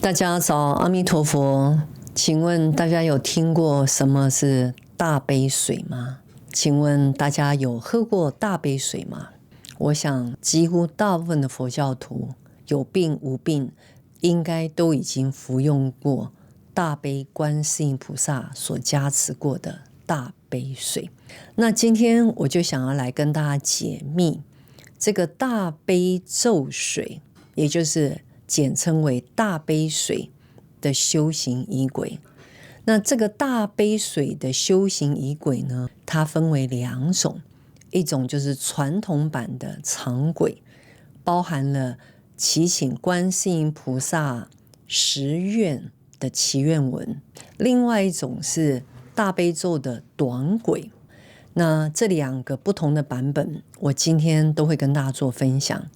大家早，阿弥陀佛。请问大家有听过什么是大杯水吗？请问大家有喝过大杯水吗？我想几乎大部分的佛教徒，有病无病，应该都已经服用过大悲观世音菩萨所加持过的大杯水。那今天我就想要来跟大家解密这个大悲咒水，也就是简称为大杯水的修行仪轨。那这个大杯水的修行仪轨呢，它分为两种，一种就是传统版的常轨，包含了祈请观世音菩萨10愿的祈愿文；另外一种是大悲咒的短轨。那这两个不同的版本，我今天都会跟大家做分享。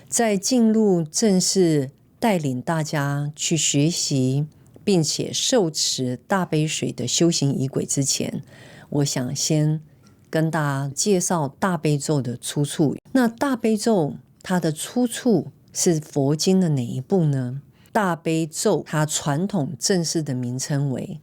在进入正式带领大家去学习并且受持大杯水的修行仪轨之前，我想先跟大家介绍大悲咒的出处。那大悲咒它的出处是佛经的哪一部呢？大悲咒它传统正式的名称为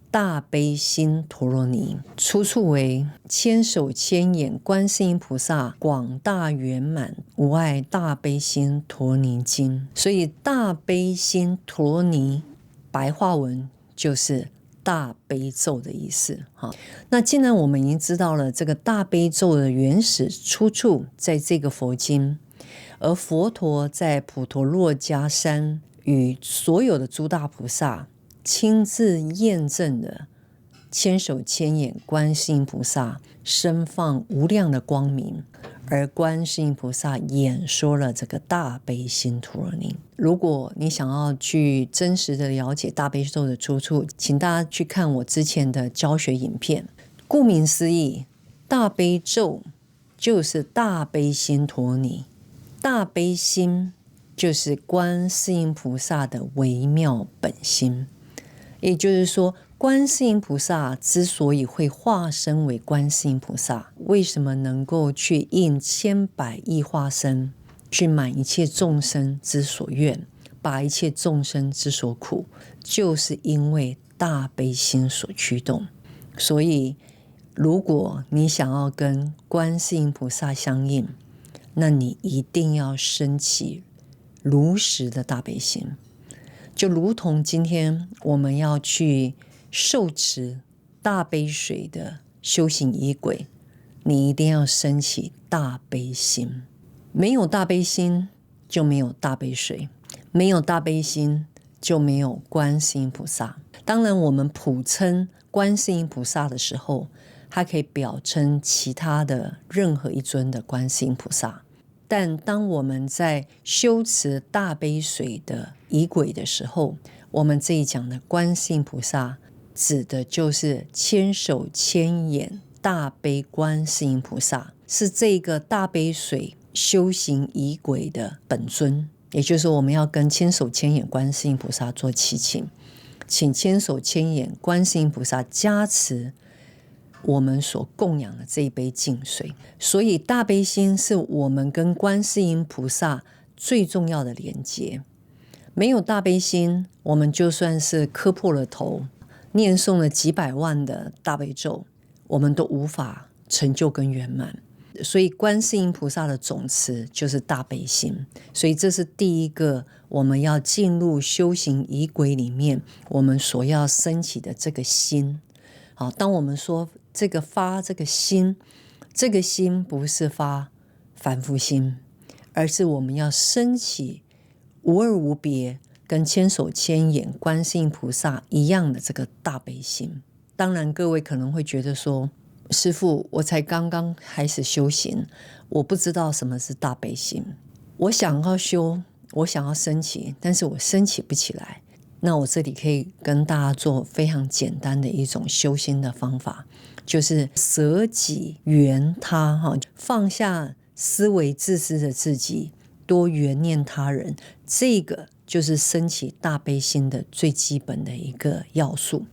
大悲心陀罗尼，出处为千手千眼观世音菩萨广大圆满无碍大悲心陀罗尼经。所以大悲心陀罗尼白话文就是大悲咒的意思。那既然我们已经知道了这个大悲咒的原始出处在这个佛经，而佛陀在普陀洛迦山与所有的诸大菩萨亲自验证了千手千眼观世音菩萨身放无量的光明，而观世音菩萨演说了这个大悲心陀罗尼。如果你想要去真实的了解大悲咒的出处，请大家去看我之前的教学影片。顾名思义，大悲咒就是大悲心陀罗尼，大悲心就是观世音菩萨的微妙本心。也就是说，观世音菩萨之所以会化身为观世音菩萨，为什么能够去应千百亿化身，去满一切众生之所愿，拔一切众生之所苦，就是因为大悲心所驱动。所以如果你想要跟观世音菩萨相应，那你一定要升起如实的大悲心。就如同今天我们要去受持大悲水的修行仪轨，你一定要升起大悲心。没有大悲心就没有大悲水，没有大悲心就没有观世音菩萨。当然我们普称观世音菩萨的时候，它可以表称其他的任何一尊的观世音菩萨。但当我们在修持大悲水的仪轨的时候，我们这一讲的观世音菩萨指的就是千手千眼大悲观世音菩萨，是这个大悲水修行仪轨的本尊。也就是我们要跟千手千眼观世音菩萨做祈请，请千手千眼观世音菩萨加持我们所供养的这一杯净水。所以大悲心是我们跟观世音菩萨最重要的连结。没有大悲心，我们就算是磕破了头，念诵了几百万的大悲咒，我们都无法成就跟圆满。所以观世音菩萨的总持就是大悲心。所以这是第一个我们要进入修行仪轨里面我们所要升起的这个心。好，当我们说这个发这个心，这个心不是发凡夫心，而是我们要升起无二无别，跟千手千眼观世音菩萨一样的这个大悲心。当然各位可能会觉得说，师父，我才刚刚开始修行，我不知道什么是大悲心，我想要修，我想要升起，但是我升起不起来。那我这里可以跟大家做非常简单的一种修心的方法，就是舍己缘他，放下思维自私的自己，多缘念他人，这个就是升起大悲心的最基本的一个要素。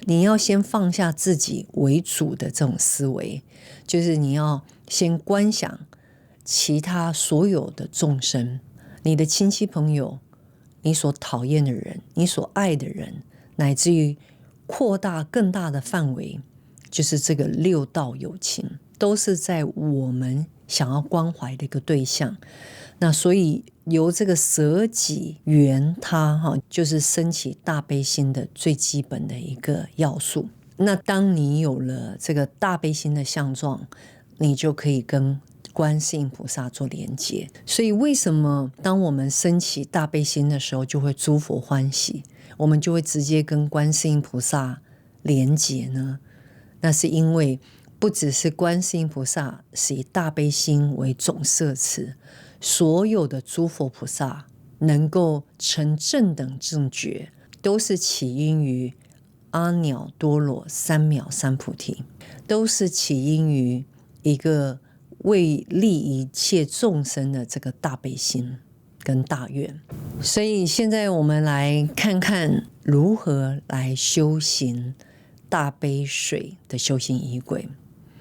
你要先放下自己为主的这种思维，就是你要先观想其他所有的众生，你的亲戚朋友，你所讨厌的人，你所爱的人，乃至于扩大更大的范围，就是这个六道有情，都是在我们想要关怀的一个对象。那所以由这个舍己缘他，就是升起大悲心的最基本的一个要素。那当你有了这个大悲心的相状，你就可以跟观世音菩萨做连结。所以为什么当我们升起大悲心的时候，就会诸佛欢喜，我们就会直接跟观世音菩萨连结呢？那是因为不只是观世音菩萨是以大悲心为总摄持，所有的诸佛菩萨能够成正等正觉，都是起因于阿耨多罗三藐三菩提，都是起因于一个为利一切众生的这个大悲心跟大愿。所以现在我们来看看如何来修行大悲水的修行仪轨。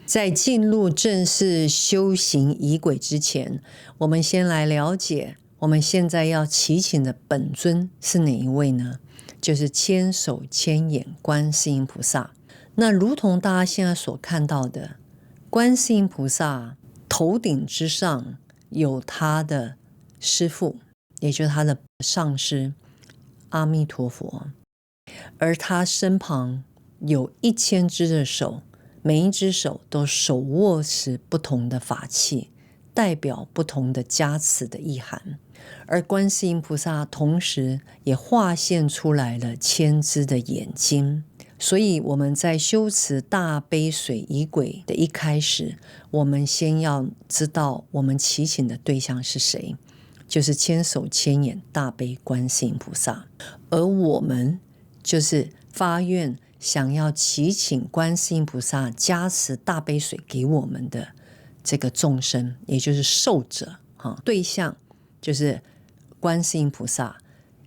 在进入正式修行仪轨之前，我们先来了解我们现在要祈请的本尊是哪一位呢？就是千手千眼观世音菩萨。那如同大家现在所看到的，观世音菩萨头顶之上有他的师父，也就是他的上师阿弥陀佛，而他身旁有1000只的手，每一只手都手握持不同的法器，代表不同的加持的意涵。而观世音菩萨同时也化现出来了1000只的眼睛。所以我们在修持大悲水仪轨的一开始，我们先要知道我们祈请的对象是谁，就是千手千眼大悲观世音菩萨。而我们就是发愿想要祈请观世音菩萨加持大悲水给我们的这个众生，也就是受者，对象就是观世音菩萨，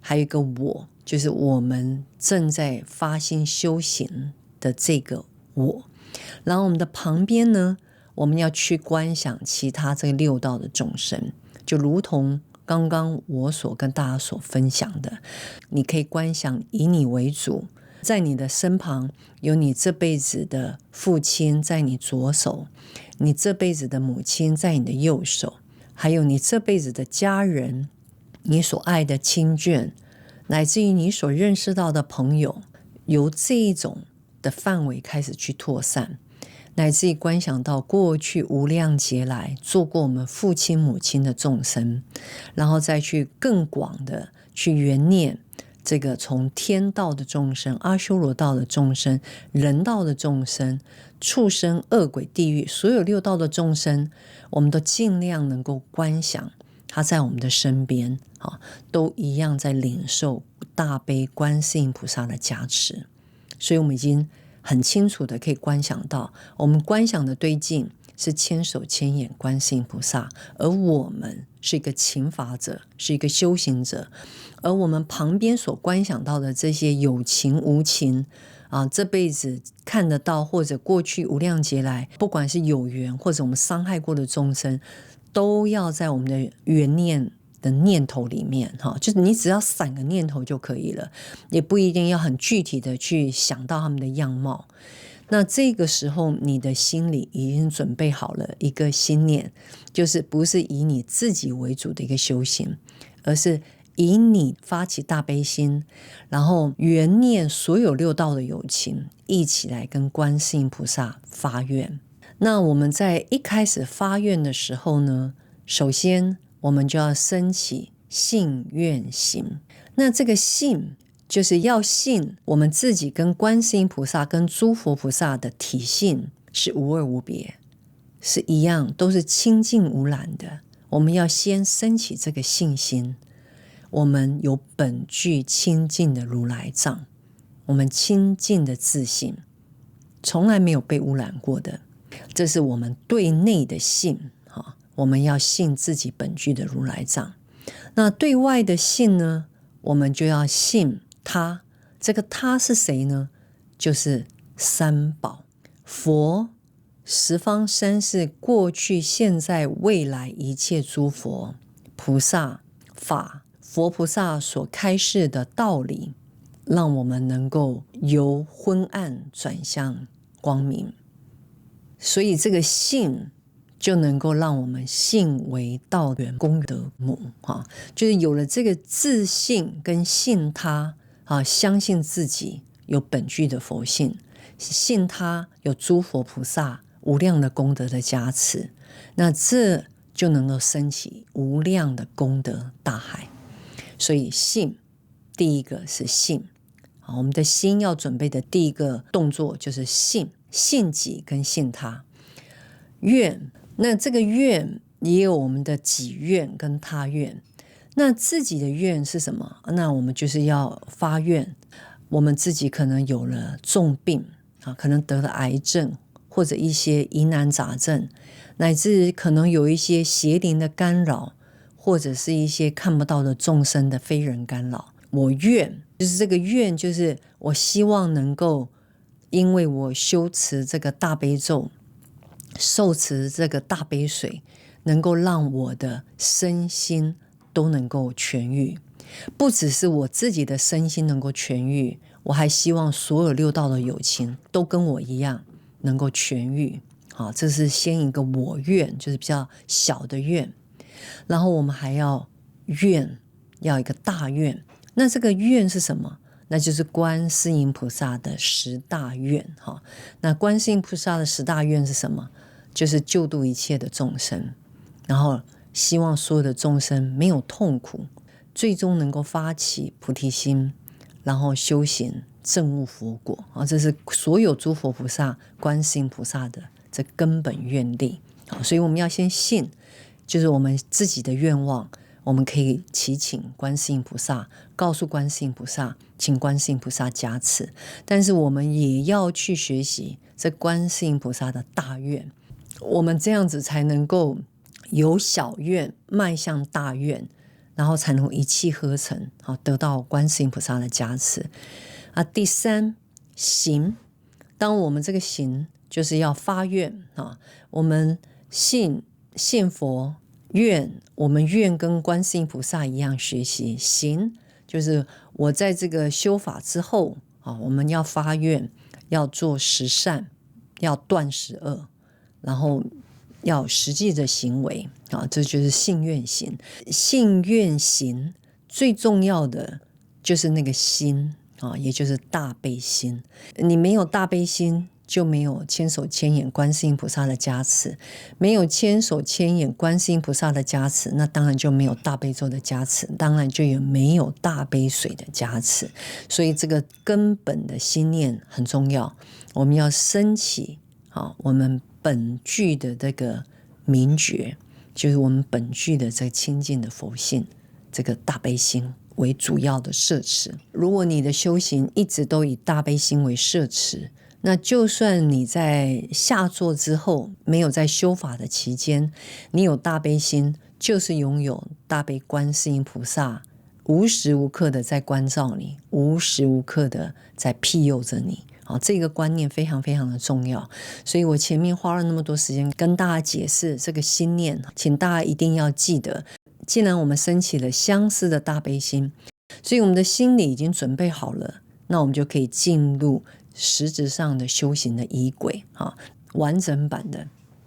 还有一个我，就是我们正在发心修行的这个我。然后我们的旁边呢，我们要去观想其他这个六道的众生，就如同刚刚我所跟大家所分享的，你可以观想以你为主，在你的身旁有你这辈子的父亲在你左手，你这辈子的母亲在你的右手，还有你这辈子的家人，你所爱的亲眷，乃至于你所认识到的朋友，由这一种的范围开始去扩散，乃至于观想到过去无量劫来做过我们父亲母亲的众生，然后再去更广的去缘念这个从天道的众生、阿修罗道的众生、人道的众生、畜生、恶鬼、地狱，所有六道的众生，我们都尽量能够观想他在我们的身边，都一样在领受大悲观世音菩萨的加持。所以我们已经很清楚的可以观想到，我们观想的对境是千手千眼观世音菩萨，而我们是一个勤法者，是一个修行者。而我们旁边所观想到的这些有情无情这辈子看得到，或者过去无量劫来，不管是有缘或者我们伤害过的众生，都要在我们的缘念的念头里面，就是你只要闪个念头就可以了，也不一定要很具体的去想到他们的样貌。那这个时候你的心里已经准备好了一个心念，就是不是以你自己为主的一个修行，而是以你发起大悲心，然后缘念所有六道的有情，一起来跟观世音菩萨发愿。那我们在一开始发愿的时候呢，首先我们就要升起信愿行。那这个信就是要信我们自己跟观世音菩萨跟诸佛菩萨的体性是无二无别，是一样，都是清净无染的。我们要先升起这个信心，我们有本具清净的如来藏，我们清净的自信从来没有被污染过的，这是我们对内的信，我们要信自己本具的如来藏。那对外的信呢，我们就要信他。这个他是谁呢？就是三宝，佛、十方三世过去现在未来一切诸佛菩萨法佛菩萨所开示的道理，让我们能够由昏暗转向光明。所以这个信就能够让我们信为道源功德母，就是有了这个自信跟信他，相信自己有本具的佛性，信他有诸佛菩萨无量的功德的加持，那这就能够升起无量的功德大海。所以信，第一个是信，我们的心要准备的第一个动作就是信，信己跟信他。愿，那这个愿也有我们的己愿跟他愿。那自己的愿是什么？那我们就是要发愿，我们自己可能有了重病，可能得了癌症，或者一些疑难杂症，乃至可能有一些邪灵的干扰，或者是一些看不到的众生的非人干扰。我愿，就是这个愿，就是我希望能够因为我修持这个大悲咒，受持这个大悲水，能够让我的身心都能够痊愈。不只是我自己的身心能够痊愈，我还希望所有六道的有情都跟我一样能够痊愈。这是先一个我愿，就是比较小的愿。然后我们还要愿，要一个大愿。那这个愿是什么？那就是观世音菩萨的十大愿。那观世音菩萨的十大愿是什么？就是救度一切的众生，然后希望所有的众生没有痛苦，最终能够发起菩提心，然后修行证悟佛果。这是所有诸佛菩萨观世音菩萨的这根本愿力。所以我们要先信，就是我们自己的愿望，我们可以祈请观世音菩萨，告诉观世音菩萨，请观世音菩萨加持。但是我们也要去学习这观世音菩萨的大愿，我们这样子才能够由小愿迈向大愿，然后才能够一气呵成，得到观世音菩萨的加持。第三，行。当我们这个行就是要发愿，我们信佛，愿我们愿跟观世音菩萨一样学习。行就是我在这个修法之后，我们要发愿，要做十善，要断十恶，然后要实际的行为，这就是信愿行。信愿行最重要的就是那个心，也就是大悲心。你没有大悲心，就没有千手千眼观世音菩萨的加持，没有千手千眼观世音菩萨的加持，那当然就没有大悲咒的加持，当然就也没有大悲水的加持。所以这个根本的心念很重要，我们要升起我们本具的这个明觉，就是我们本具的这个清净的佛性，这个大悲心为主要的摄持。如果你的修行一直都以大悲心为摄持，那就算你在下座之后，没有在修法的期间，你有大悲心，就是拥有大悲观世音菩萨无时无刻的在关照你，无时无刻的在庇佑着你。这个观念非常非常的重要，所以我前面花了那么多时间跟大家解释这个心念，请大家一定要记得，既然我们升起了相似的大悲心，所以我们的心里已经准备好了，那我们就可以进入实质上的修行的仪轨，完整版的。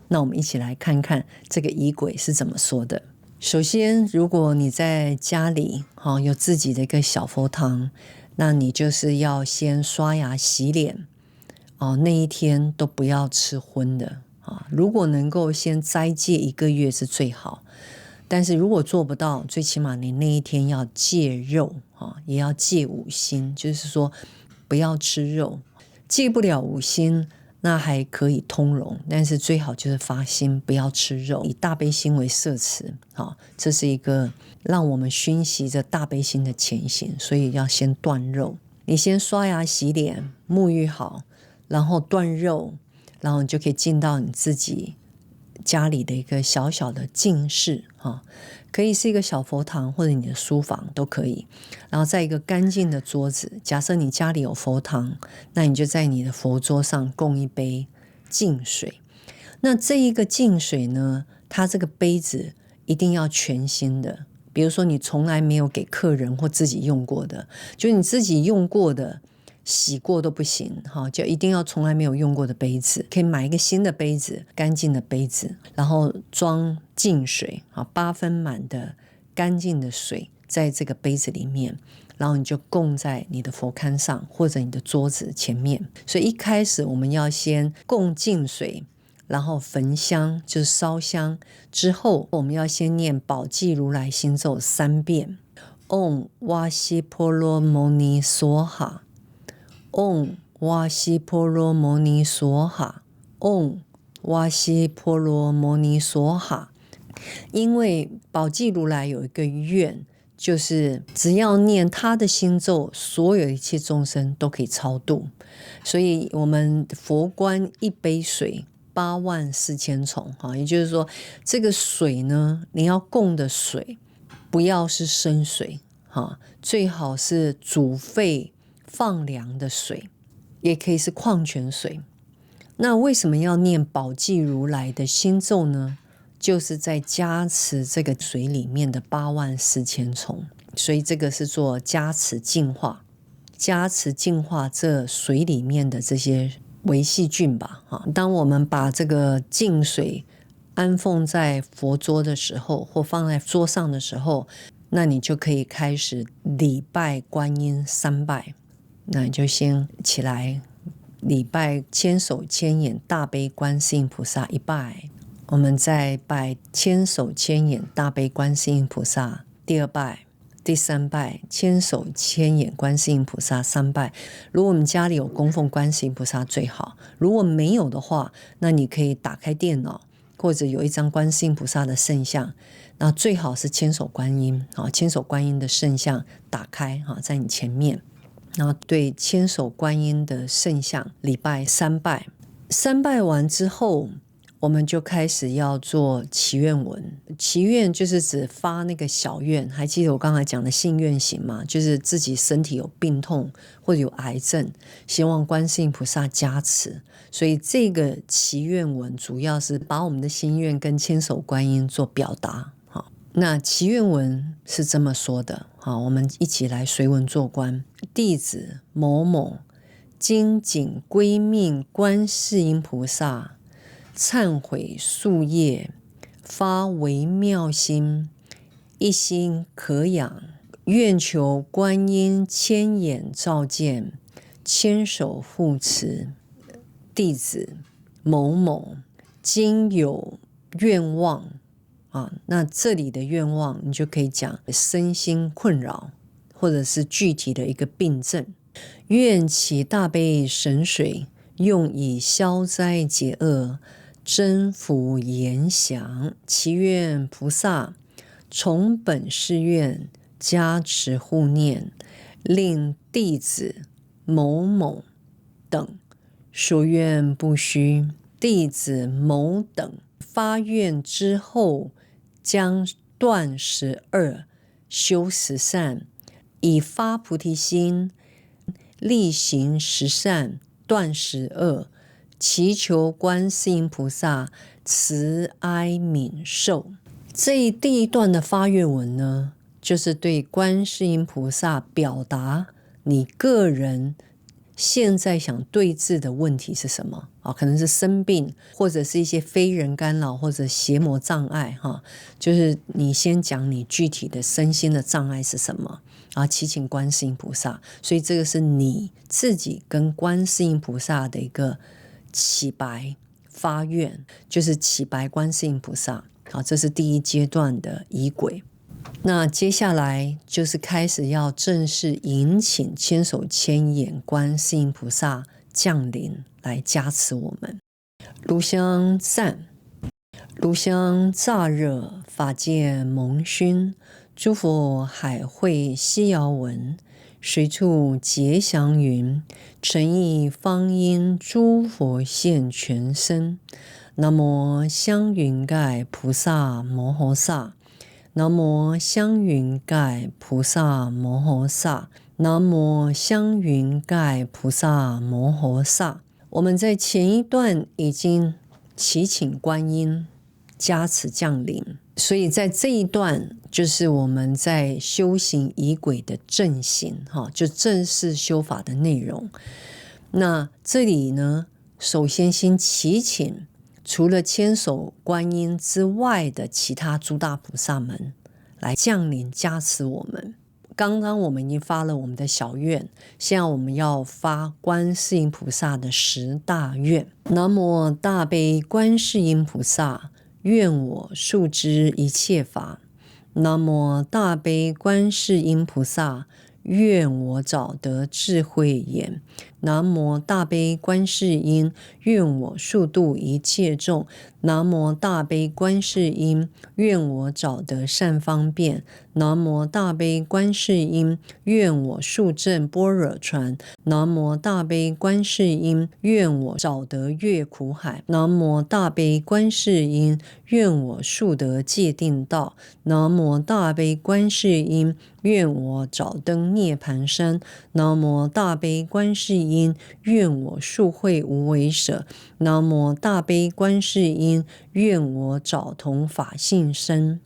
那我们一起来看看这个仪轨是怎么说的。首先，如果你在家里有自己的一个小佛堂，那你就是要先刷牙洗脸，那一天都不要吃荤的，如果能够先斋戒1个月是最好，但是如果做不到，最起码你那一天要戒肉，也要戒五辛，就是说不要吃肉。戒不了五辛，那还可以通融，但是最好就是发心不要吃肉，以大悲心为摄持，这是一个让我们熏习着大悲心的前行。所以要先断肉，你先刷牙洗脸沐浴好，然后断肉，然后你就可以进到你自己家里的一个小小的静室，可以是一个小佛堂或者你的书房都可以，然后在一个干净的桌子，假设你家里有佛堂，那你就在你的佛桌上供一杯净水，那这一个净水呢，它这个杯子一定要全新的，比如说你从来没有给客人或自己用过的，就你自己用过的洗过都不行，就一定要从来没有用过的杯子。可以买一个新的杯子，干净的杯子，然后装净水，8分满的干净的水在这个杯子里面，然后你就供在你的佛龛上或者你的桌子前面。所以一开始我们要先供净水，然后焚香就是烧香，之后我们要先念宝济如来心咒3遍。唵哇悉婆罗摩尼娑哈，唵哇悉婆罗摩尼娑哈，唵哇悉婆罗摩尼娑哈。因为宝济如来有一个愿，就是只要念他的心咒，所有一切众生都可以超度。所以我们佛观一杯水84000重，也就是说这个水呢，你要供的水不要是生水，最好是煮沸放凉的水，也可以是矿泉水。那为什么要念宝济如来的心咒呢？就是在加持这个水里面的84000重，所以这个是做加持净化，加持净化这水里面的这些微细菌吧。当我们把这个净水安奉在佛桌的时候，或放在桌上的时候，那你就可以开始礼拜观音3拜。那你就先起来礼拜千手千眼大悲观世音菩萨1拜，我们再拜千手千眼大悲观世音菩萨第2拜，第3拜千手千眼观世音菩萨3拜。如果我们家里有供奉观世音菩萨最好，如果没有的话，那你可以打开电脑，或者有一张观世音菩萨的圣像，那最好是千手观音，千手观音的圣像打开在你前面，然后对千手观音的圣像礼拜3拜。3拜完之后，我们就开始要做祈愿文。祈愿就是指发那个小愿，还记得我刚才讲的信愿行吗？就是自己身体有病痛或者有癌症，希望观世音菩萨加持。所以这个祈愿文主要是把我们的心愿跟千手观音做表达。那祈愿文是这么说的，我们一起来随文做观。弟子某某今谨归命观世音菩萨，忏悔夙业，发微妙心，一心可养，愿求观音千眼照见，千手护持。弟子某某今有愿望那这里的愿望你就可以讲身心困扰，或者是具体的一个病症。愿其大悲神水，用以消灾解厄，增福延祥。祈愿菩萨从本誓愿加持护念，令弟子某某等所愿不虚。弟子某等发愿之后，将断12，修10善，以发菩提心，力行10善，断12，祈求观世音菩萨慈哀悯受。第一段的发愿文呢，就是对观世音菩萨表达你个人现在想对治的问题是什么可能是生病，或者是一些非人干扰，或者邪魔障碍就是你先讲你具体的身心的障碍是什么，然后祈请观世音菩萨。所以这个是你自己跟观世音菩萨的一个起白发愿，就是起白观世音菩萨。好，这是第一阶段的仪轨。那接下来就是开始要正式迎请千手千眼观世音菩萨降临来加持我们。炉香赞，炉香乍热，法界蒙熏，诸佛海会悉遥闻，随处结祥云，诚意方因诸佛现全身。南无香云盖菩萨摩诃萨，南无香云盖菩萨摩诃萨，南无香云盖菩萨摩诃萨。我们在前一段已经祈请观音加持降临。所以在这一段就是我们在修行仪轨的正行，就正式修法的内容。那这里呢，首先先祈请除了千手观音之外的其他诸大菩萨们来降临加持我们。刚刚我们已经发了我们的小愿，现在我们要发观世音菩萨的10大愿。南无大悲观世音菩萨，愿我速知一切法。南无大悲观世音菩萨，愿我早得智慧眼。南无大悲观世音，愿我速度一切众。南无大悲观世音，愿我早得善方便。南无大悲观世音，愿我速证般若船。南无大悲观世音，愿我早得越苦海。南无大悲观世音，愿我速得戒定道。南无大悲观世音，愿我早登涅盘山。南无大悲观世音，愿我速会无为舍。南无大悲观世音，愿我早同法性身。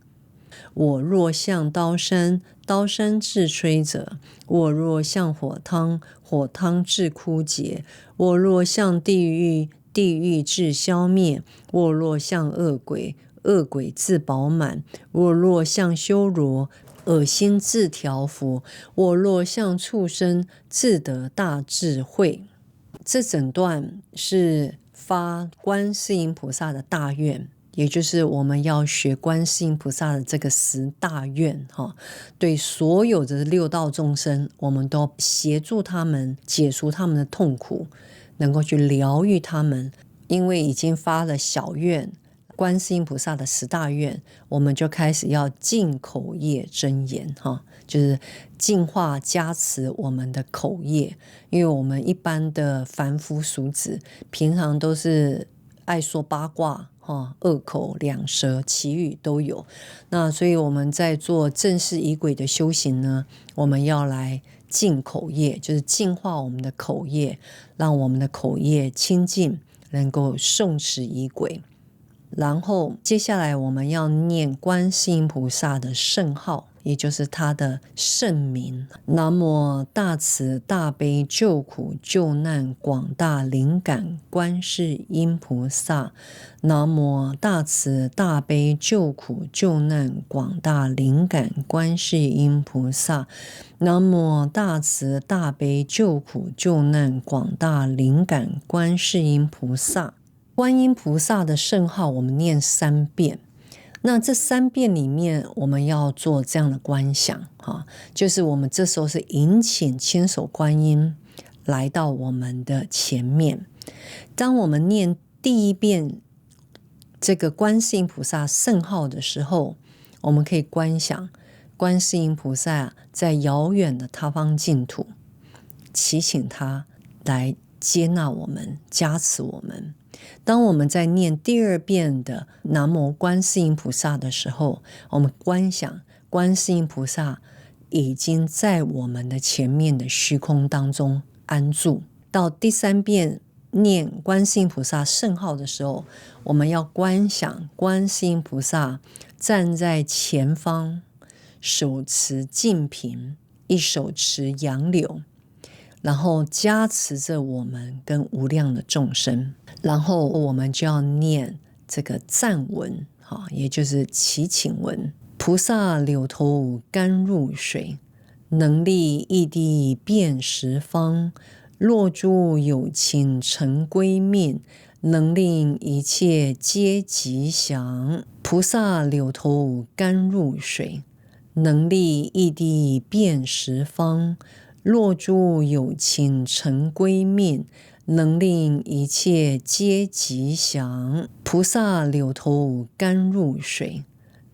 我若向刀山，刀山自摧者；我若向火汤，火汤自枯竭；我若向地狱，地狱自消灭；我若向恶鬼，恶鬼自饱满；我若向修罗，恶心自调伏；我若向畜生，自得大智慧。这整段是发观世音菩萨的大愿，也就是我们要学观世音菩萨的这个10大愿，对所有的6道众生，我们都协助他们解除他们的痛苦，能够去疗愈他们。因为已经发了小愿，观世音菩萨的10大愿，我们就开始要净口业真言，就是净化加持我们的口业。因为我们一般的凡夫俗子平常都是爱说八卦，恶口两舌绮语都有。那所以我们在做正式仪轨的修行呢，我们要来净口业，就是净化我们的口业，让我们的口业清净，能够诵持仪轨。然后接下来我们要念观世音菩萨的圣号，也就是他的圣名。南无大慈大悲救苦救难广大灵感观世音菩萨。南无大慈大悲救苦救难广大灵感观世音菩萨。南无大慈大悲救苦救难广大灵感观世音菩萨。观音菩萨的圣号我们念3遍，那这3遍里面我们要做这样的观想，就是我们这时候是迎请千手观音来到我们的前面。当我们念第1遍这个观世音菩萨圣号的时候，我们可以观想观世音菩萨在遥远的他方净土，祈请他来接纳我们，加持我们。当我们在念第2遍的南无观世音菩萨的时候，我们观想观世音菩萨已经在我们的前面的虚空当中安住。到第3遍念观世音菩萨圣号的时候，我们要观想观世音菩萨站在前方，手持净瓶，一手持杨柳，然后加持着我们跟无量的众生。然后我们就要念这个赞文，也就是祈请文。菩萨柳头甘露水，能力一滴遍十方。若诸有情成归命，能令一切皆吉祥。菩萨柳头甘露水，能力一滴遍十方。若诸有情成归命，能令一切皆吉祥。菩萨柳头甘露水，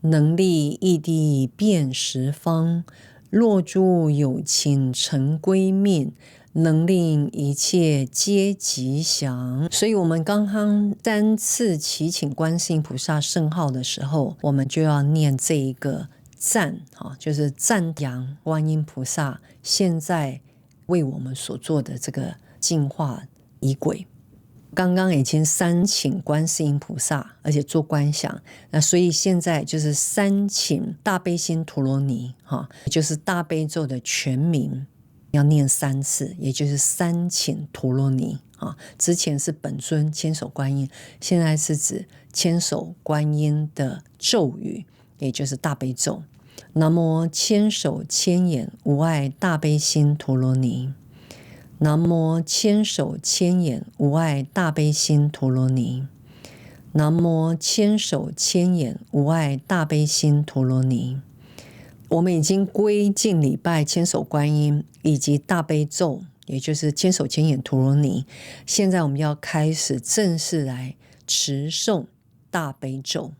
能力一滴遍十方。若诸有情成归命，能令一切皆吉祥。所以我们刚刚3次祈请观世音菩萨圣号的时候，我们就要念这一个赞，就是赞扬观音菩萨现在为我们所做的这个净化仪轨。刚刚已经三请观世音菩萨，而且做观想，那所以现在就是三请大悲心陀罗尼，就是大悲咒的全名要念3次，也就是三请陀罗尼。之前是本尊千手观音，现在是指千手观音的咒语，也就是大悲咒。南无千手千眼无碍大悲心陀罗尼。南无千手千眼无碍大悲心陀罗尼。南无千手千眼无碍大悲心陀罗尼。我们已经归敬礼拜千手观音以及大悲咒，也就是千手千眼陀罗尼。现在我们要开始正式来持诵大悲咒。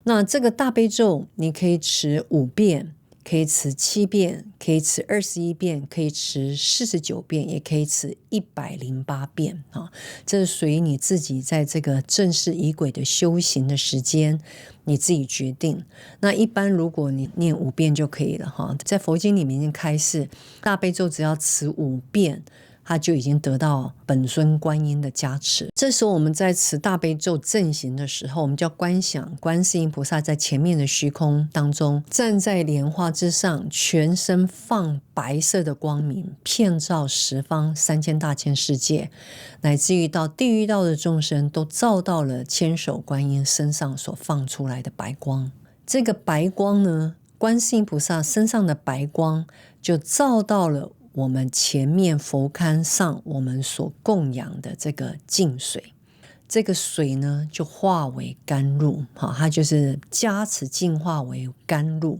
那这个大悲咒你可以持5遍，可以持7遍，可以持21遍，可以持49遍，也可以持108遍。这是属于你自己在这个正式仪轨的修行的时间，你自己决定。那一般如果你念5遍就可以了。在佛经里面开示，大悲咒只要持5遍，他就已经得到本尊观音的加持。这时候我们在持大悲咒正行的时候，我们就要观想观世音菩萨在前面的虚空当中，站在莲花之上，全身放白色的光明，遍照十方3000大千世界，乃至于到地狱道的众生都照到了千手观音身上所放出来的白光。这个白光呢，观世音菩萨身上的白光就照到了我们前面佛龛上我们所供养的这个净水，这个水呢就化为甘露，它就是加持净化为甘露。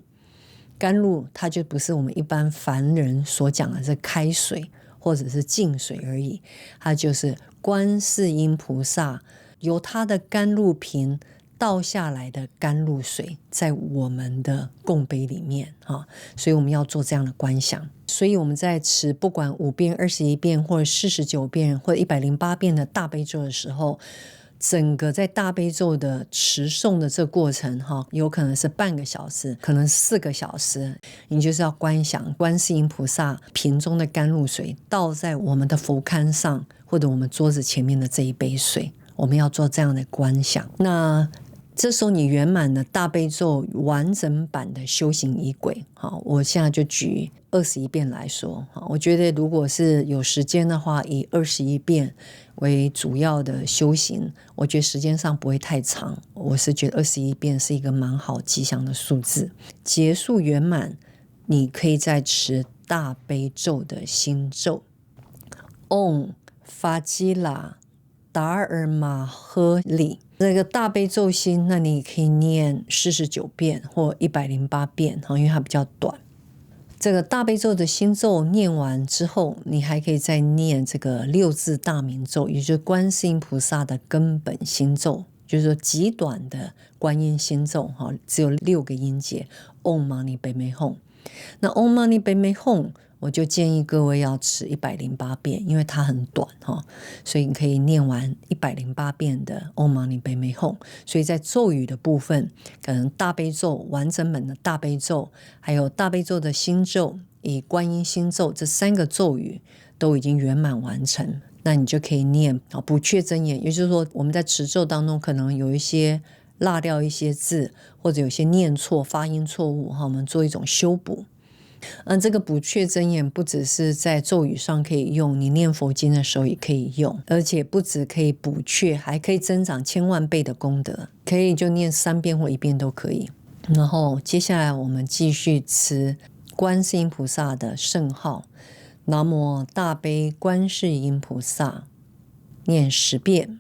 甘露它就不是我们一般凡人所讲的是开水或者是净水而已，它就是观世音菩萨由他的甘露瓶倒下来的甘露水在我们的供杯里面，所以我们要做这样的观想。所以我们在持不管5遍、21遍或者49遍或者108遍的大悲咒的时候，整个在大悲咒的持诵的这个过程，有可能是半个小时，可能4个小时，你就是要观想观世音菩萨瓶中的甘露水倒在我们的佛龛上或者我们桌子前面的这一杯水，我们要做这样的观想。那这时候你圆满了大悲咒完整版的修行仪轨。我现在就举21遍来说，我觉得如果是有时间的话，以21遍为主要的修行，我觉得时间上不会太长，我是觉得21遍是一个蛮好吉祥的数字。结束圆满，你可以再持大悲咒的心咒 Om 法基拉达尔玛呵利，这个大悲咒心，那你可以念49遍或108遍，因为它比较短。这个大悲咒的心咒念完之后，你还可以再念这个六字大明咒，也就是观世音菩萨的根本心咒，就是说极短的观音心咒，只有6个音节 Om Mani Padme Hum。那 Om Mani Padme Hum我就建议各位要持108遍，因为它很短，所以你可以念完108遍的 Om Mani Padme Hum。所以在咒语的部分，可能大悲咒完整本的大悲咒，还有大悲咒的心咒以观音心咒，这3个咒语都已经圆满完成。那你就可以念补阙真言，也就是说我们在持咒当中可能有一些落掉一些字，或者有些念错发音错误，我们做一种修补。这个补阙真言不只是在咒语上可以用，你念佛经的时候也可以用，而且不只可以补阙，还可以增长1000万倍的功德，可以就念3遍或1遍都可以。然后接下来我们继续持观世音菩萨的圣号，南无大悲观世音菩萨，念10遍。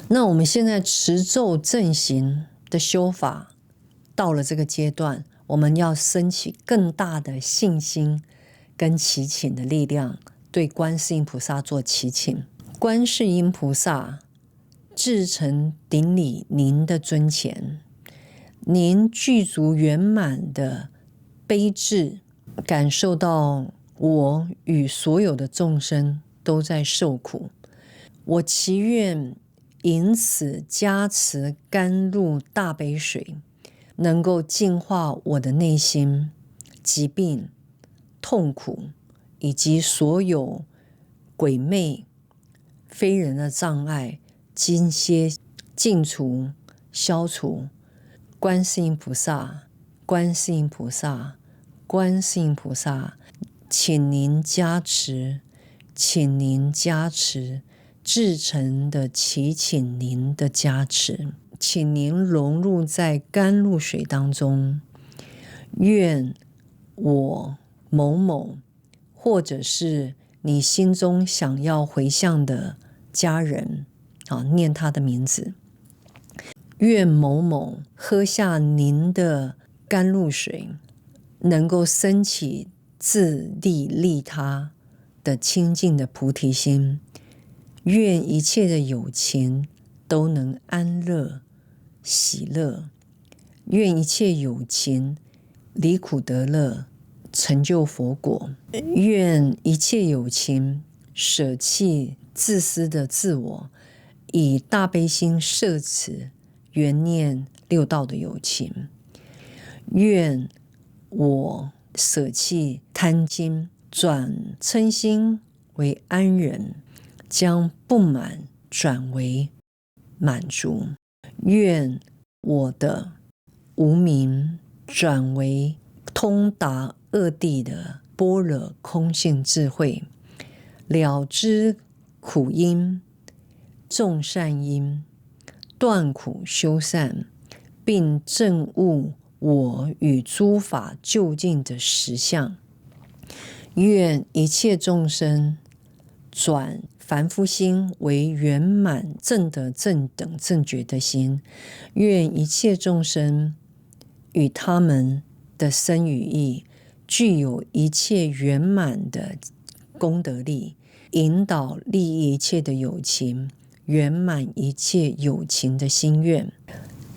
那我们现在持咒正行的修法到了这个阶段，我们要升起更大的信心跟祈请的力量，对观世音菩萨做祈请。观世音菩萨，至诚顶礼您的尊前，您具足圆满的悲智，感受到我与所有的众生都在受苦，我祈愿因此加持甘露大悲水，能够净化我的内心疾病、痛苦以及所有鬼魅、非人的障碍，尽些尽除、消除。观世音菩萨，观世音菩萨，观世音菩萨，请您加持，请您加持，至诚的祈请您的加持，请您融入在甘露水当中，愿我某某，或者是你心中想要回向的家人，念他的名字，愿某某喝下您的甘露水，能够升起自利利他的清净的菩提心，愿一切的有情都能安乐喜乐，愿一切有情离苦得乐，成就佛果，愿一切有情舍弃自私的自我，以大悲心摄持缘念六道的有情，愿我舍弃贪心，转嗔心为安忍，将不满转为满足，愿我的无明转为通达二谛的般若空性智慧，了知苦因种善因，断苦修善，并证悟我与诸法究竟的实相。愿一切众生转凡夫心为圆满正德正等正觉的心，愿一切众生与他们的身语意具有一切圆满的功德力，引导利益一切的有情，圆满一切有情的心愿。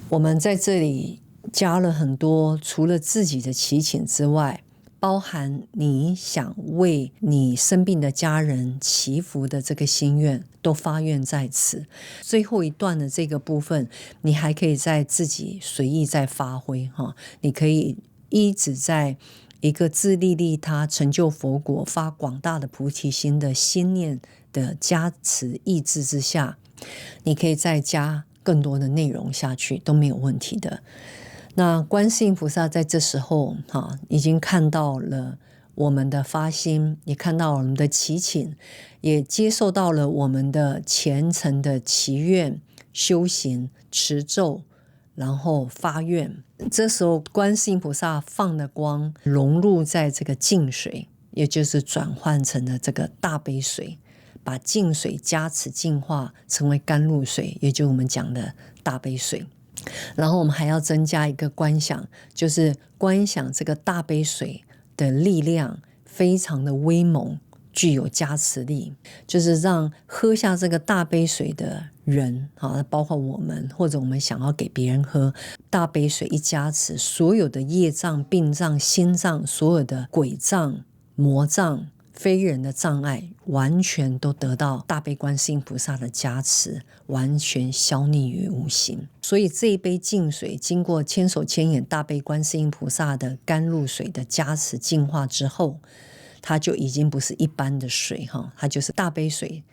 我们在这里加了很多，除了自己的祈请之外，包含你想为你生病的家人祈福的这个心愿，都发愿在此。最后一段的这个部分，你还可以在自己随意再发挥，你可以一直在一个自利利他、成就佛果、发广大的菩提心的心念的加持意志之下，你可以再加更多的内容下去，都没有问题的。那观世音菩萨在这时候已经看到了我们的发心，也看到了我们的祈请，也接受到了我们的虔诚的祈愿、修行、持咒，然后发愿。这时候观世音菩萨放的光融入在这个净水，也就是转换成了这个大悲水，把净水加持净化成为甘露水，也就是我们讲的大悲水。然后我们还要增加一个观想，就是观想这个大悲水的力量非常的威猛，具有加持力，就是让喝下这个大杯水的人，包括我们，或者我们想要给别人喝，大杯水一加持，所有的业障、病障、心障，所有的鬼障、魔障、非人的障碍，完全都得到大悲观世音菩萨的加持，完全消匿于无形。所以这一杯净水经过千手千眼大悲观世音菩萨的甘露水的加持净化之后，它就已经不是一般的水，它就是大杯水。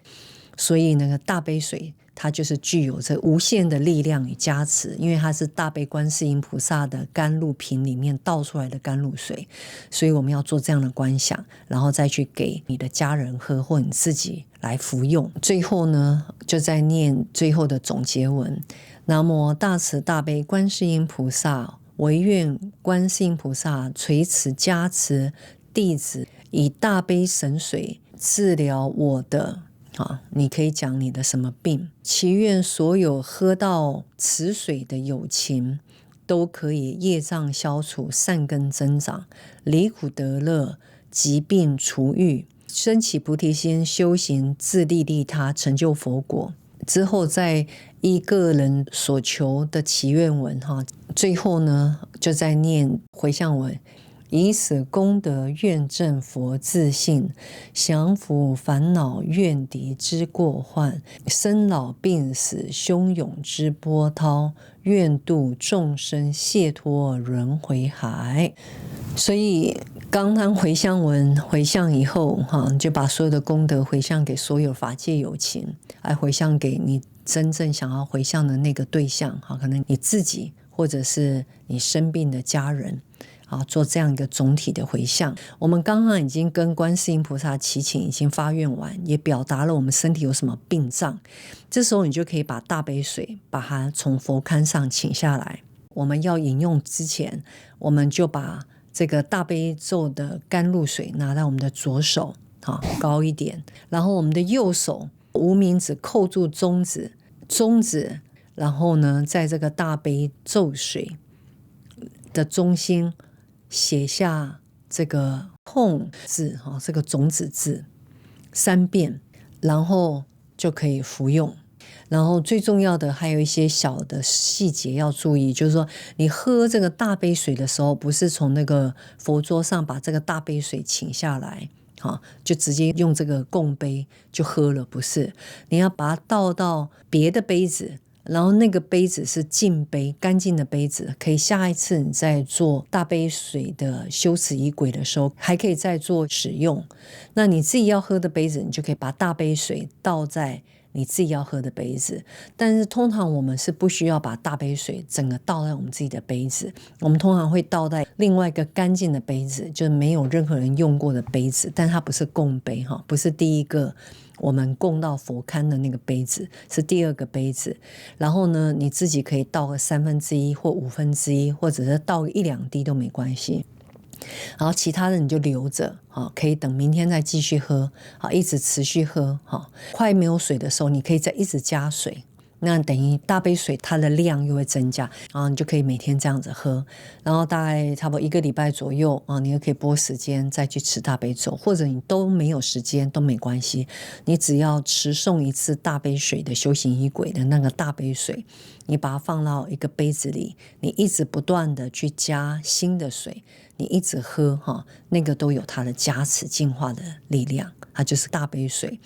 所以那个大杯水它就是具有着无限的力量与加持，因为它是大悲观世音菩萨的甘露瓶里面倒出来的甘露水，所以我们要做这样的观想，然后再去给你的家人喝，或你自己来服用。最后呢，就在念最后的总结文：南无大慈大悲观世音菩萨，唯愿观世音菩萨垂慈加持弟子，以大悲神水治疗我的你可以讲你的什么病，祈愿所有喝到此水的有情都可以业障消除，善根增长，离苦得乐，疾病除愈，升起菩提心，修行自利利他，成就佛果。之后再依个人所求的祈愿文，最后呢就在念回向文：以此功德愿证佛自性，降伏烦恼怨敌之过患，生老病死汹涌之波涛，愿度众生解脱轮回海。所以刚刚回向文回向以后，就把所有的功德回向给所有法界有情，来回向给你真正想要回向的那个对象，可能你自己或者是你生病的家人，做这样一个总体的回向。我们刚刚已经跟观世音菩萨祈请，已经发愿完，也表达了我们身体有什么病障。这时候你就可以把大杯水把它从佛龛上请下来。我们要饮用之前，我们就把这个大悲咒的甘露水拿在我们的左手，高一点，然后我们的右手无名指扣住中指，然后呢在这个大悲咒水的中心写下这个控字，这个种子字3遍，然后就可以服用。然后最重要的还有一些小的细节要注意，就是说你喝这个大杯水的时候，不是从那个佛桌上把这个大杯水请下来，就直接用这个供杯就喝了，不是，你要把它倒到别的杯子，然后那个杯子是净杯，干净的杯子，可以下一次你在做大杯水的修持仪轨的时候还可以再做使用。那你自己要喝的杯子，你就可以把大杯水倒在你自己要喝的杯子，但是通常我们是不需要把大杯水整个倒在我们自己的杯子，我们通常会倒在另外一个干净的杯子，就是没有任何人用过的杯子，但它不是供杯，不是第一个我们供到佛龛的那个杯子，是第二个杯子。然后呢，你自己可以倒个1/3或1/5，或者是倒1-2滴都没关系。然后其他的你就留着，可以等明天再继续喝，一直持续喝，快没有水的时候你可以再一直加水，那等于大杯水它的量又会增加，然后你就可以每天这样子喝，然后大概差不多1个礼拜左右，你又可以拨时间再去吃大悲咒，或者你都没有时间都没关系，你只要持诵一次大杯水的修行仪轨的那个大杯水，你把它放到一个杯子里，你一直不断的去加新的水，你一直喝，那个都有它的加持净化的力量，它就是大杯水，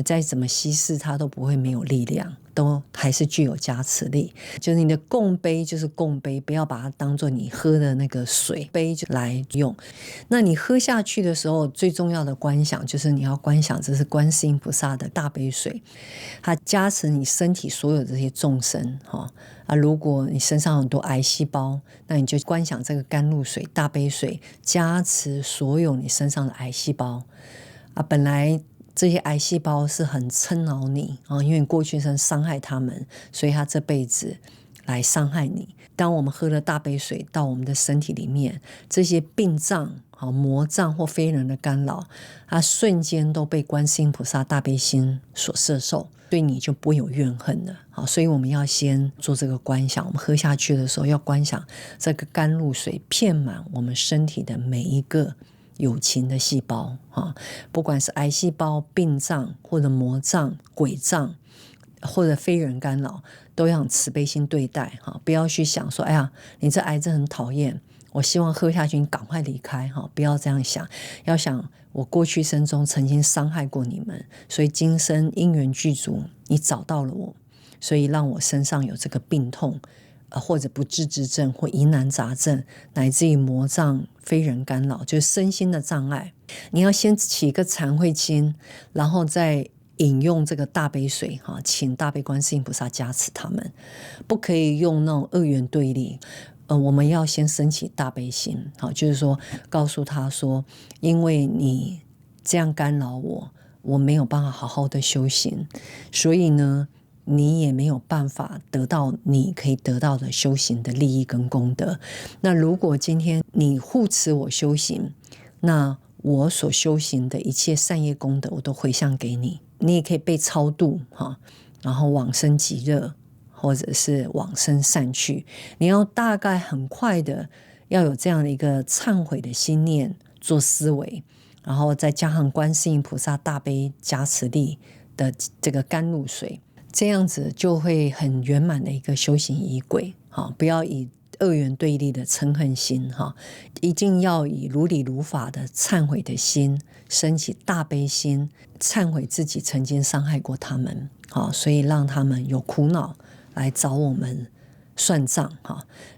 再怎么稀释它都不会没有力量，都还是具有加持力。就是你的供杯就是供杯，不要把它当做你喝的那个水杯来用。那你喝下去的时候，最重要的观想就是你要观想这是观世音菩萨的大杯水，它加持你身体所有这些众生，如果你身上很多癌细胞，那你就观想这个甘露水大杯水加持所有你身上的癌细胞，本来这些癌细胞是很嗔恼你，因为你过去生伤害他们，所以他这辈子来伤害你。当我们喝了大杯水到我们的身体里面，这些病障、魔障或非人的干扰，它瞬间都被观世音菩萨大悲心所摄受，对你就不会有怨恨了。所以我们要先做这个观想，我们喝下去的时候要观想这个甘露水遍满我们身体的每一个有情的细胞不管是癌细胞、病障或者魔障、鬼障或者非人干扰，都要用慈悲心对待不要去想说哎呀你这癌症很讨厌，我希望喝下去你赶快离开不要这样想，要想我过去生中曾经伤害过你们，所以今生因缘具足，你找到了我，所以让我身上有这个病痛或者不治之症或疑难杂症，乃至于魔障、非人干扰，就是身心的障碍。你要先起一个忏悔心，然后再饮用这个大悲水请大悲观世音菩萨加持他们，不可以用那种二元对立。我们要先升起大悲心就是说告诉他说，因为你这样干扰我，我没有办法好好的修行，所以呢你也没有办法得到你可以得到的修行的利益跟功德。那如果今天你护持我修行，那我所修行的一切善业功德我都回向给你，你也可以被超度然后往生极乐，或者是往生善趣。你要大概很快的要有这样的一个忏悔的心念做思维，然后再加上观世音菩萨大悲加持力的这个甘露水，这样子就会很圆满的一个修行仪轨不要以二元对立的嗔恨心一定要以如理如法的忏悔的心，升起大悲心，忏悔自己曾经伤害过他们所以让他们有苦恼来找我们算账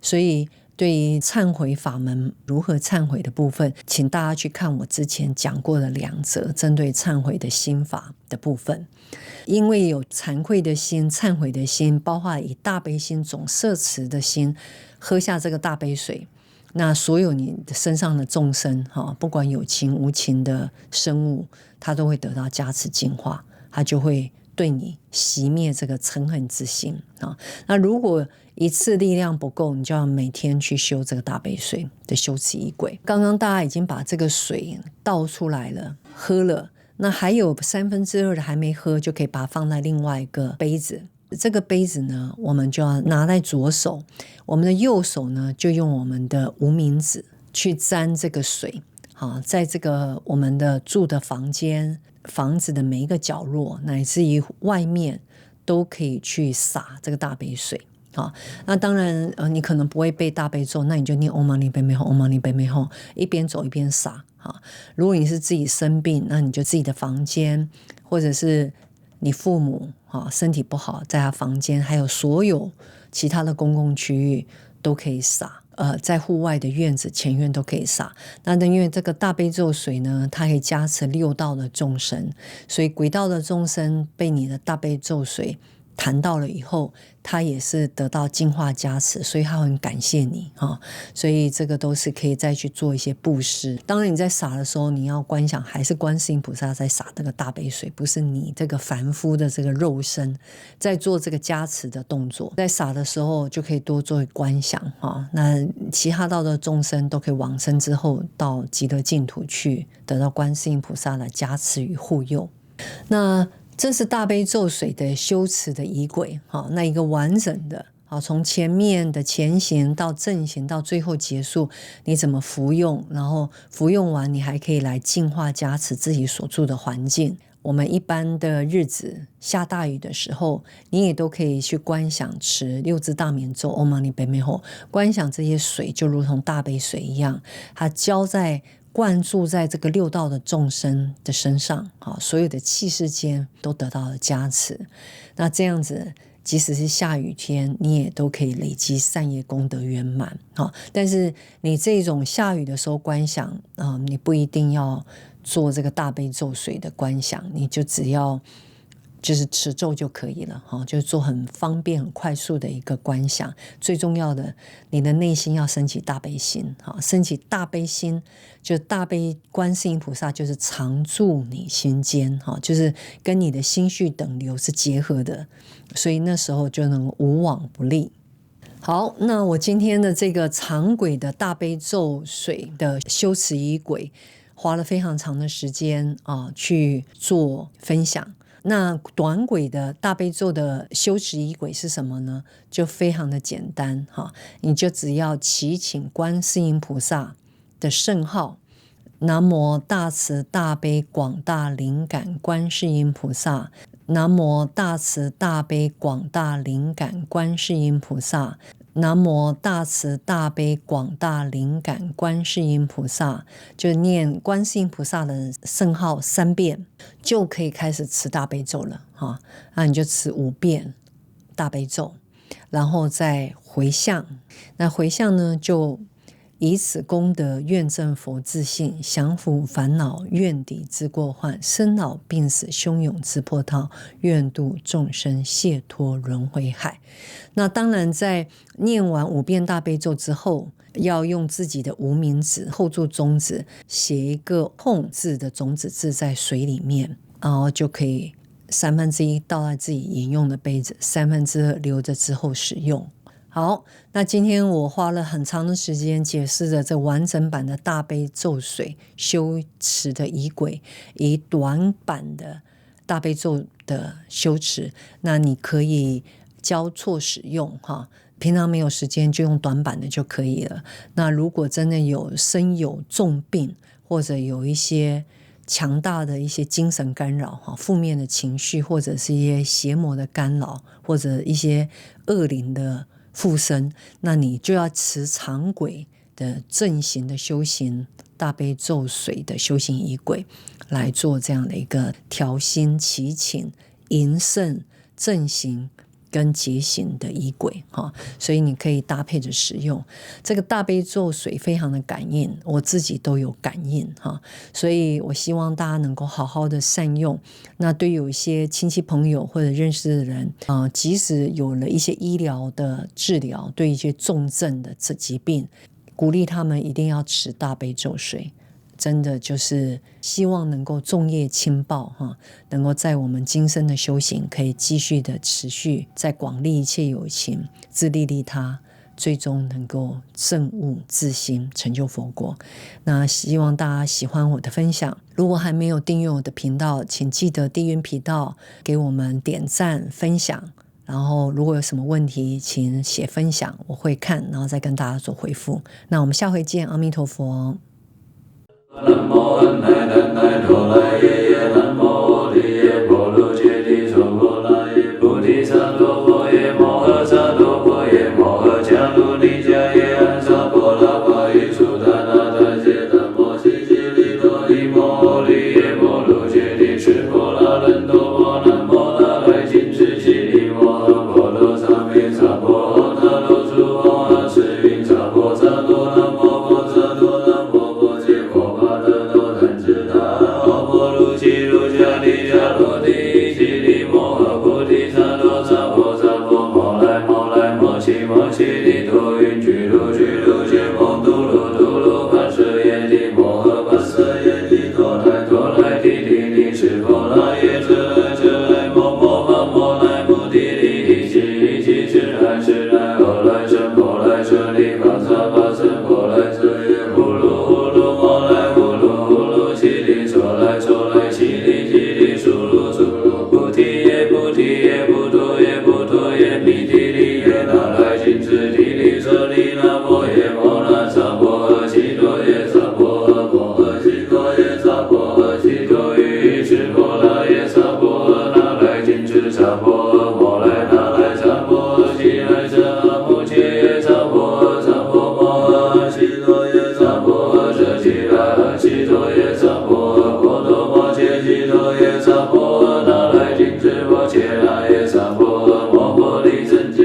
所以对于忏悔法门如何忏悔的部分，请大家去看我之前讲过的2则针对忏悔的心法的部分。因为有惭愧的心、忏悔的心，包括以大悲心总摄持的心喝下这个大悲水，那所有你身上的众生不管有情无情的生物，它都会得到加持净化，它就会对你熄灭这个嗔恨之心那如果一次力量不够，你就要每天去修这个大悲水的修持仪轨。刚刚大家已经把这个水倒出来了，喝了，那还有2/3的还没喝，就可以把它放在另外一个杯子。这个杯子呢，我们就要拿在左手，我们的右手呢就用我们的无名指去沾这个水在这个我们的住的房间、房子的每一个角落，乃至于外面都可以去洒这个大悲水那当然你可能不会背大悲咒，那你就念唵嘛呢叭咪吽，唵嘛呢叭咪吽，一边走一边洒如果你是自己生病，那你就自己的房间，或者是你父母身体不好，在他房间还有所有其他的公共区域都可以洒在户外的院子、前院都可以洒。那因为这个大悲咒水呢，它可以加持6道的众生，所以鬼道的众生被你的大悲咒水谈到了以后，他也是得到净化加持，所以他很感谢你所以这个都是可以再去做一些布施。当然你在洒的时候，你要观想还是观世音菩萨在洒这个大悲水，不是你这个凡夫的这个肉身在做这个加持的动作。在洒的时候就可以多做观想那其他道的众生都可以往生之后到极乐净土去，得到观世音菩萨的加持与护佑。那这是大悲咒水的修持的仪轨那一个完整的从前面的前行到正行到最后结束，你怎么服用，然后服用完你还可以来净化加持自己所住的环境。我们一般的日子下大雨的时候，你也都可以去观想持6字大明咒唵嘛呢叭咪吽，观想这些水就如同大悲水一样，它灌注在这个6道的众生的身上所有的气世间都得到了加持。那这样子即使是下雨天，你也都可以累积善业功德圆满但是你这种下雨的时候观想你不一定要做这个大悲咒水的观想，你就只要就是持咒就可以了就是做很方便很快速的一个观想。最重要的，你的内心要升起大悲心升起大悲心，就大悲观世音菩萨就是常住你心间就是跟你的心绪等流是结合的，所以那时候就能无往不利。好，那我今天的这个长轨的大悲咒水的修持仪轨花了非常长的时间去做分享。那短轨的大悲咒的修持仪轨是什么呢？就非常的简单你就只要祈请观世音菩萨的圣号，南无大慈大悲广大灵感观世音菩萨，南无大慈大悲广大灵感观世音菩萨，南无大慈大悲广大灵感观世音菩萨，就念观世音菩萨的圣号3遍，就可以开始持大悲咒了哈。那你就持5遍大悲咒，然后再回向。那回向呢，就以此功德愿证佛自性，降伏烦恼，愿抵之过患，生老病死汹涌之波涛，愿度众生解脱轮回海。那当然在念完5遍大悲咒之后，要用自己的无名指后住中指写一个控制的种子字在水里面，然后就可以1/3倒在自己饮用的杯子，2/3留着之后使用。好，那今天我花了很长的时间解释了这完整版的大悲咒水修持的仪轨，以短版的大悲咒的修持，那你可以交错使用哈。平常没有时间就用短版的就可以了。那如果真的身有重病，或者有一些强大的一些精神干扰哈，负面的情绪，或者是一些邪魔的干扰，或者一些恶灵的附身，那你就要持常轨的正行的修行，大悲咒水的修行仪轨来做这样的一个调心祈请迎圣正行跟结行的仪轨哈，所以你可以搭配着使用。这个大悲咒水非常的感应，我自己都有感应哈，所以我希望大家能够好好的善用。那对有一些亲戚朋友或者认识的人即使有了一些医疗的治疗，对一些重症的疾病，鼓励他们一定要持大悲咒水。真的就是希望能够众业亲报哈，能够在我们今生的修行可以继续的持续，在广利一切有情，自利利他，最终能够证悟自心，成就佛果。那希望大家喜欢我的分享，如果还没有订阅我的频道，请记得订阅频道，给我们点赞分享，然后如果有什么问题请写分享，我会看然后再跟大家做回复。那我们下回见，阿弥陀佛。南无安奈南奈多来耶耶，南无利耶波罗揭谛娑婆那耶，菩提萨埵婆耶，摩诃萨埵婆耶，摩诃迦卢尼迦耶，安萨婆拉巴依苏达那达揭达摩悉悉利多依摩利耶波罗揭谛持婆拉人多婆南摩那来谨墀悉利摩诃婆罗萨弥萨婆诃那罗苏唵阿释云萨婆萨多南摩婆萨多南摩婆揭婆摩悉利多云居卢居卢揭蒙嘟噜嘟噜跋舍耶帝摩诃跋舍耶帝多来多来帝帝帝持婆拉耶遮来遮来摩摩诃摩来摩帝利帝悉利悉持来持来诃来僧婆来舍利跋萨跋僧婆来舍耶呼噜呼噜摩来呼噜呼噜悉利娑来娑来悉利悉利苏噜苏噜菩提耶菩提耶菩陀耶菩陀耶弥帝利耶那来谨墀帝利舍利那摩耶摩那萨婆诃悉多耶萨婆诃摩诃悉多耶萨婆诃悉多于持婆拉耶萨婆诃那来谨墀萨婆诃摩来那来萨婆诃悉来舍阿摩揭耶萨婆诃萨婆摩诃悉多耶萨婆诃舍悉来诃悉多耶萨婆诃婆多摩揭悉多耶萨婆诃那来谨墀婆揭那耶萨婆诃摩婆利僧揭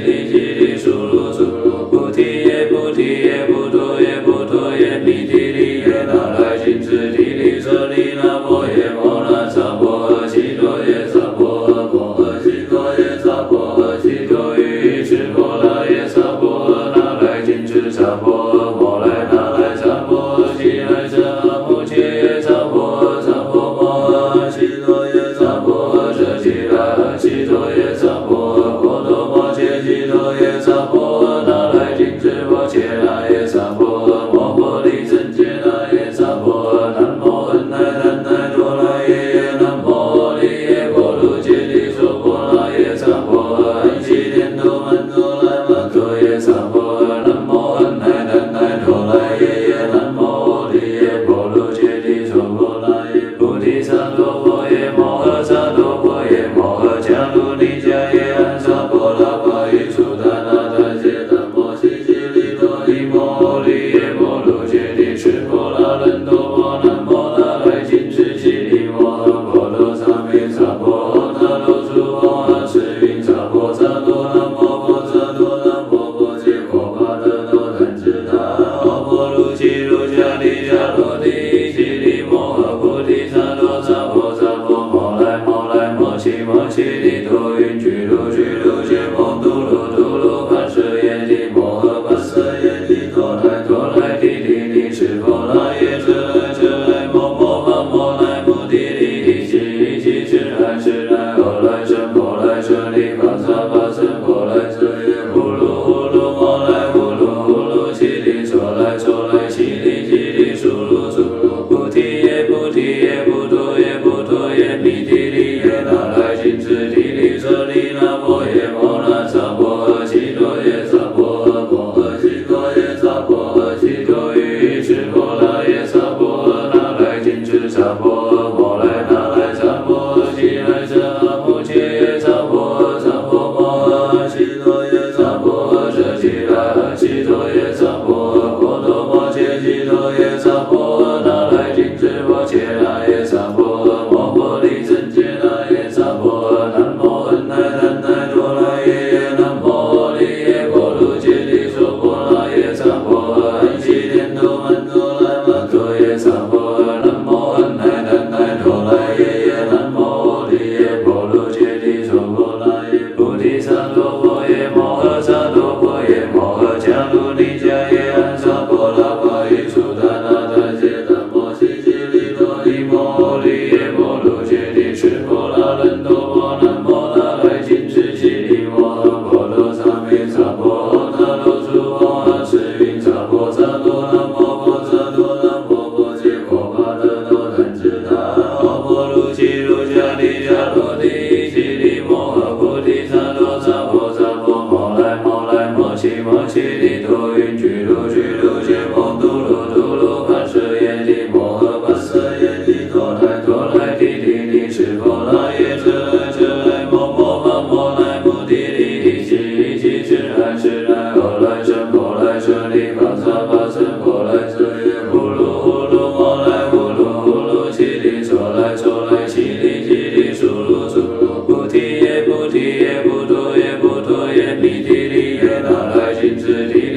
哩叽哩苏噜苏噜菩提耶菩提耶菩陀耶菩陀耶弥提利耶那来金智地利舍利那婆耶摩那萨婆诃悉多耶萨婆诃婆诃悉多耶萨婆诃悉多于持婆拉耶萨婆诃那来金智萨婆诃摩来那来萨婆诃悉来舍阿摩切耶萨婆诃萨婆摩诃悉多耶萨婆诃舍悉来悉多耶萨婆诃婆多摩切悉多耶萨婆诃那来金智婆切那耶萨婆诃摩婆利僧切那耶萨婆诃南无恩奈南奈多来耶耶南无利耶波罗揭谛娑婆那耶萨婆诃安悉殿都曼多来曼多耶萨婆诃南无恩奈南奈多来耶耶南无利耶波罗揭谛娑婆那耶菩提萨埵婆耶摩诃萨埵婆耶摩诃迦卢尼迦耶安萨婆拉巴耶苏达那达揭达摩悉悉利多尼摩利耶波罗揭谛持婆拉人多婆南摩那来金智悉利摩诃婆罗萨弥萨婆诃那罗苏婆诃持云萨婆萨多南摩婆萨多南摩婆揭婆巴得多弹指达阿婆卢悉卢迦利迦罗帝悉利摩诃菩提萨埵萨婆萨婆摩来摩来摩悉摩悉利多云居卢居卢揭摩嘟噜嘟噜跋舍耶帝摩诃跋舍耶帝多来多来帝帝帝持婆拉耶遮来遮来摩摩诃摩来摩帝利帝悉利悉持来持来阿来僧婆来舍利跋萨跋僧婆来舍耶呼噜呼噜摩来呼噜呼噜悉利娑来娑来悉利悉利苏噜苏噜菩提耶菩提耶菩陀耶菩陀耶弥提利耶那来金智地利舍利那婆耶摩那萨婆诃悉多耶萨婆诃婆诃悉多耶萨婆诃悉多于持婆拉耶萨婆诃那来金智萨婆诃摩来那来萨婆诃悉来舍阿摩切耶萨婆诃萨婆摩诃悉多耶萨婆诃舍悉来悉多耶萨婆诃婆多摩切悉多耶萨婆诃那来金智婆切那耶萨婆诃摩婆利僧切那耶萨婆诃南无恩奈南奈多来耶耶南无利耶波罗揭谛娑婆那耶萨婆诃安悉殿都曼多来曼多耶萨婆诃南无恩奈南奈多来耶耶南无利耶波罗揭谛娑婆那耶菩提萨埵婆耶摩诃萨埵婆耶摩诃迦卢尼迦耶安萨婆拉巴耶苏达那达揭达摩悉悉利多尼摩利耶波罗揭谛持婆拉人多婆南摩那来金智悉利摩诃婆罗萨弥萨婆诃那罗苏婆诃持云萨婆萨多南摩婆萨多南摩婆揭婆巴得多弹指达阿婆卢悉卢迦利迦罗帝悉利摩诃菩提萨埵萨婆萨婆摩来摩来摩悉摩悉利多云居卢居卢揭摩嘟噜嘟噜跋舍耶帝摩诃跋舍耶帝多来多来帝帝帝持婆拉耶遮来遮来摩摩诃摩来摩帝利帝悉利悉持来持来阿来僧婆来舍利跋萨跋僧婆来舍耶呼噜呼噜摩来呼噜呼噜悉利娑来娑来悉利悉利苏噜苏噜菩提耶菩提耶菩陀耶菩陀耶弥提利耶那来金智地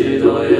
悉陀耶